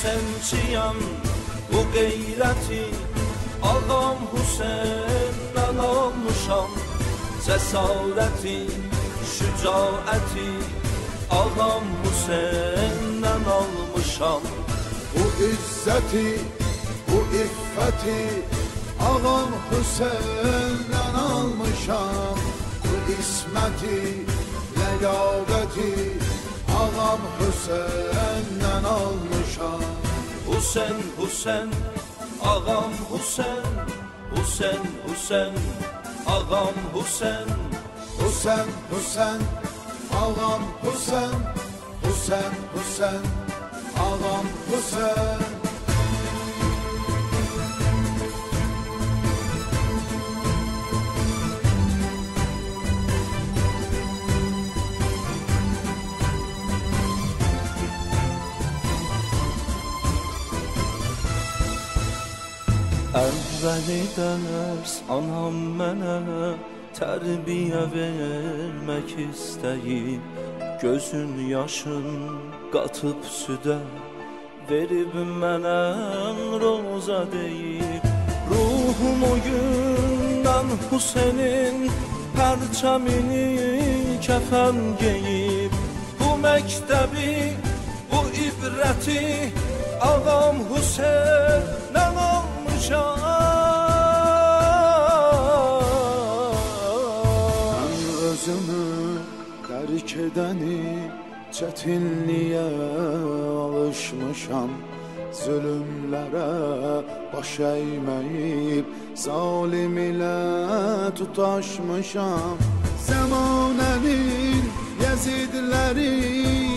Hüseynçiyəm, bu qeyrəti Ağam Hüseyndən almışam. Cəsarəti, şücaəti Ağam Hüseyndən almışam. Bu izzəti, bu iffəti Ağam Hüseyndən almışam. Bu isməti, ləyaqəti Ağam Hüseyndən almışam. Hüseyn, Hüseyn, Ağam Hüseyn, Hüseyn, Hüseyn, Ağam Hüseyn. Hüseyn, Hüseyn, Ağam Hüseyn, Hüseyn, Hüseyn, Ağam Hüseyn. Əvvəli dərs anam mənə tərbiyə vermək istəyib. Gözün yaşın qatıb südə verib mənə roza deyib. Ruhum o gündən Hüseynin pərçəmini kəfən geyib. Bu məktəbi, bu ibrəti Ağam Hüseyndən almışam. Mən özümü dərk edəni çətinliyə alışmışam. Zülümlərə baş əyməyib zalim ilə tutaşmışam. Zəmanənin Yezidləri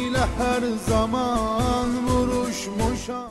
ilə hər zaman vuruşmuşam.